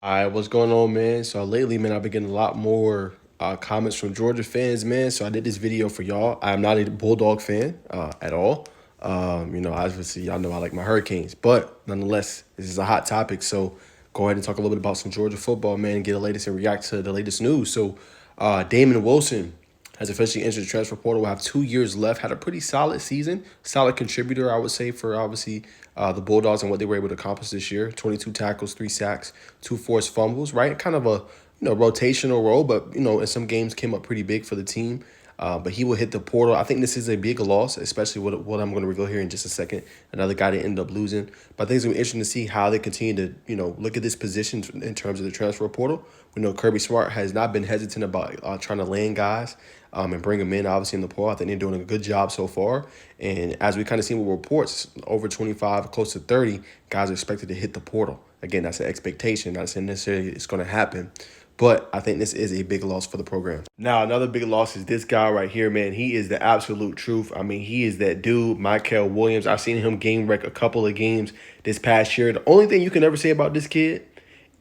All right, what's going on, man? So lately, man, I've been getting a lot more comments from Georgia fans, man. So I did this video for y'all. I'm not a Bulldog fan at all. Obviously, y'all know I like my Hurricanes, but nonetheless, this is a hot topic. So go ahead and talk a little bit about some Georgia football, man, and get the latest and react to the latest news. So Damon Wilson has officially entered the transfer portal. Will have 2 years left. Had a pretty solid season, solid contributor, I would say, for obviously the Bulldogs and what they were able to accomplish this year. 22 tackles, 3 sacks, 2 forced fumbles. Right, kind of a rotational role, but in some games came up pretty big for the team. But he will hit the portal. I think this is a big loss, especially what I'm going to reveal here in just a second. Another guy that ended up losing. But I think it's going to be interesting to see how they continue to, look at this position in terms of the transfer portal. We know Kirby Smart has not been hesitant about trying to land guys and bring them in, obviously, in the portal. I think they're doing a good job so far. And as we kind of seen with reports, over 25, close to 30 guys are expected to hit the portal. Again, that's an expectation. Not saying necessarily it's going to happen. But I think this is a big loss for the program. Now, another big loss is this guy right here, man. He is the absolute truth. I mean, he is that dude, Mykel Williams. I've seen him game wreck a couple of games this past year. The only thing you can ever say about this kid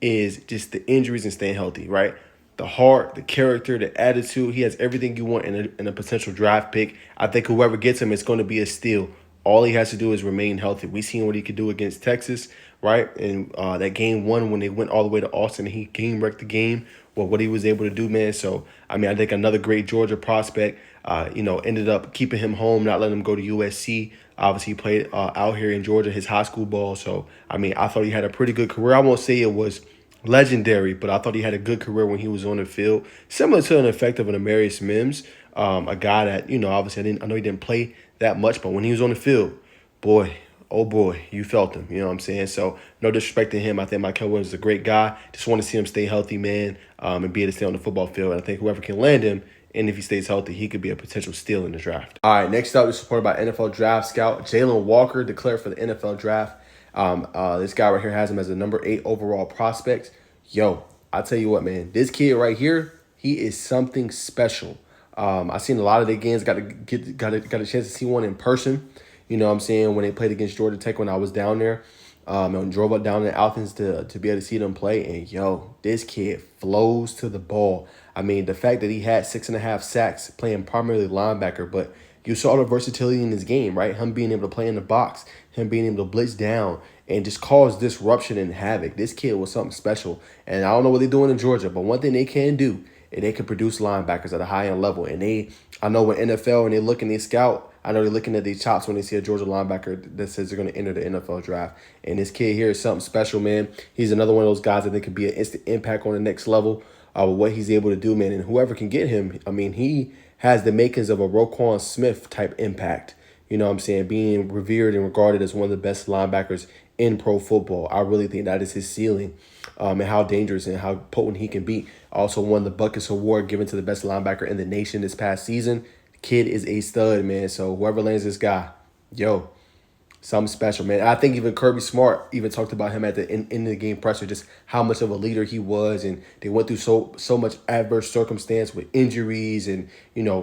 is just the injuries and staying healthy, right? The heart, the character, the attitude. He has everything you want in a potential draft pick. I think whoever gets him, it's going to be a steal. All he has to do is remain healthy. We seen what he could do against Texas, right? And that game one when they went all the way to Austin, he game wrecked the game. Well, what he was able to do, man. So, I mean, I think another great Georgia prospect, ended up keeping him home, not letting him go to USC. Obviously, he played out here in Georgia, his high school ball. So, I mean, I thought he had a pretty good career. I won't say it was legendary, but I thought he had a good career when he was on the field. Similar to an effect of an Amarius Mims, a guy that, obviously I know he didn't play that much, but when he was on the field, boy, oh boy, you felt him. You know what I'm saying? So no disrespect to him. I think Mykel Williams is a great guy. Just want to see him stay healthy, man, and be able to stay on the football field. And I think whoever can land him, and if he stays healthy, he could be a potential steal in the draft. All right, next up is supported by NFL draft scout Jalon Walker, declared for the NFL draft. This guy right here has him as a number 8 overall prospect. Yo, I tell you what, man, this kid right here, he is something special. I've seen a lot of their games. Got a chance to see one in person. You know what I'm saying? When they played against Georgia Tech when I was down there. And drove up down to Athens to be able to see them play. And, yo, this kid flows to the ball. I mean, the fact that he had 6.5 sacks playing primarily linebacker, but you saw the versatility in his game, right? Him being able to play in the box, him being able to blitz down and just cause disruption and havoc. This kid was something special. And I don't know what they're doing in Georgia, but one thing they can do, and they can produce linebackers at a high-end level. And I know when NFL, and they look and they scout, I know they're looking at these chops when they see a Georgia linebacker that says they're going to enter the NFL draft. And this kid here is something special, man. He's another one of those guys that they could be an instant impact on the next level with what he's able to do, man. And whoever can get him, I mean, he has the makings of a Roquan Smith type impact. You know what I'm saying? Being revered and regarded as one of the best linebackers in pro football. I really think that is his ceiling, and how dangerous and how potent he can be. Also won the Buckets Award given to the best linebacker in the nation this past season. The kid is a stud, man. So whoever lands this guy, yo, something special, man. I think even Kirby Smart even talked about him at the end of the game presser, just how much of a leader he was, and they went through so much adverse circumstance with injuries and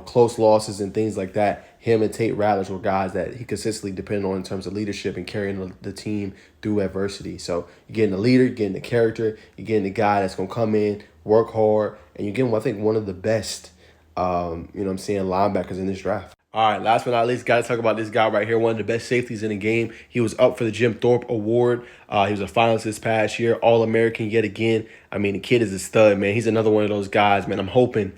close losses and things like that. Him and Tate Ratledge were guys that he consistently depended on in terms of leadership and carrying the team through adversity. So you're getting a leader, you're getting the character, you're getting the guy that's gonna come in, work hard, and you're getting, I think, one of the best, linebackers in this draft. All right, last but not least, got to talk about this guy right here, one of the best safeties in the game. He was up for the Jim Thorpe Award. He was a finalist this past year, All-American yet again. I mean, the kid is a stud, man. He's another one of those guys, man. I'm hoping,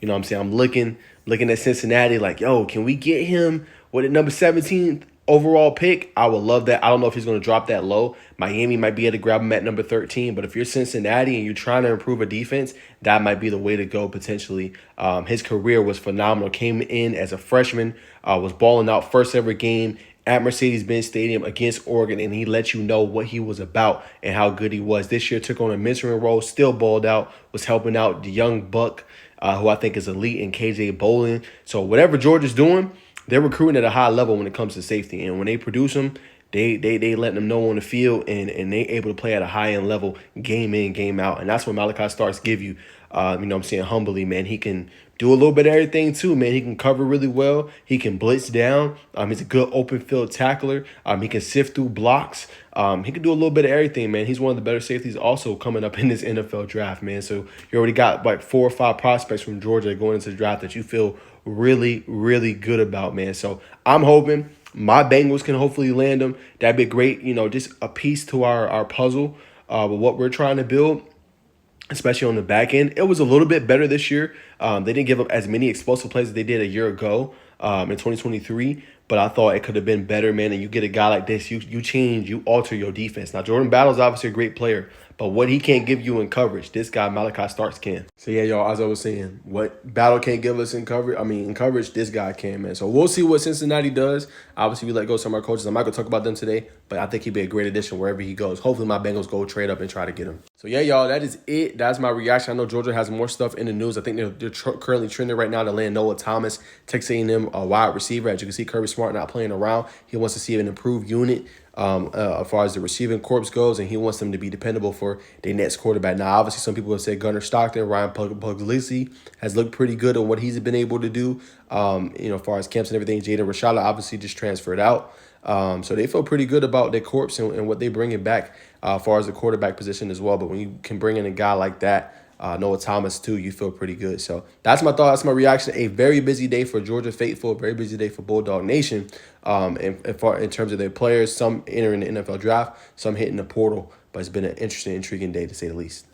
I'm looking at Cincinnati like, yo, can we get him with a number 17 overall pick? I would love that. I don't know if he's going to drop that low. Miami might be able to grab him at number 13, but if you're Cincinnati and you're trying to improve a defense, that might be the way to go potentially. His career was phenomenal. Came in as a freshman, was balling out first ever game at Mercedes-Benz Stadium against Oregon, and he let you know what he was about and how good he was. This year took on a mentoring role, still balled out, was helping out the young buck, who I think is elite, in KJ Bolin. So whatever Georgia's doing, they're recruiting at a high level when it comes to safety. And when they produce them, they letting them know on the field, and they able to play at a high end level, game in, game out. And that's what Malaki Starks give you. You know what I'm saying, humbly, man. He can do a little bit of everything too, man. He can cover really well. He can blitz down. He's a good open field tackler. He can sift through blocks. He can do a little bit of everything, man. He's one of the better safeties also coming up in this NFL draft, man. So you already got like 4 or 5 prospects from Georgia going into the draft that you feel really, really good about, man. So I'm hoping my Bengals can hopefully land them. That'd be great, you know, just a piece to our puzzle with what we're trying to build, especially on the back end. It was a little bit better this year. They didn't give up as many explosive plays as they did a year ago in 2023, but I thought it could have been better, man. And you get a guy like this, you change, you alter your defense. Now, Jordan Battle's obviously a great player, but what he can't give you in coverage, this guy, Malaki Starks, can. So, yeah, y'all, as I was saying, what Battle can't give us in coverage, this guy can, man. So, we'll see what Cincinnati does. Obviously, we let go some of our coaches. I'm not going to talk about them today, but I think he'd be a great addition wherever he goes. Hopefully, my Bengals go trade up and try to get him. So, yeah, y'all, that is it. That's my reaction. I know Georgia has more stuff in the news. I think they're currently trending right now to land Noah Thomas, Texas A&M, a wide receiver. As you can see, Kirby Smart not playing around. He wants to see an improved unit as far as the receiving corps goes, and he wants them to be dependable for their next quarterback. Now, obviously, some people have said Gunnar Stockton, Ryan Puglisi has looked pretty good on what he's been able to do, you know, as far as camps and everything. Jaden Rashada obviously just transferred out. So they feel pretty good about their corps and what they bringing back as far as the quarterback position as well. But when you can bring in a guy like that, Noah Thomas too, you feel pretty good. So that's my thought. That's my reaction. A very busy day for Georgia faithful. A very busy day for Bulldog Nation. In terms of their players, some entering the NFL draft, some hitting the portal. But it's been an interesting, intriguing day to say the least.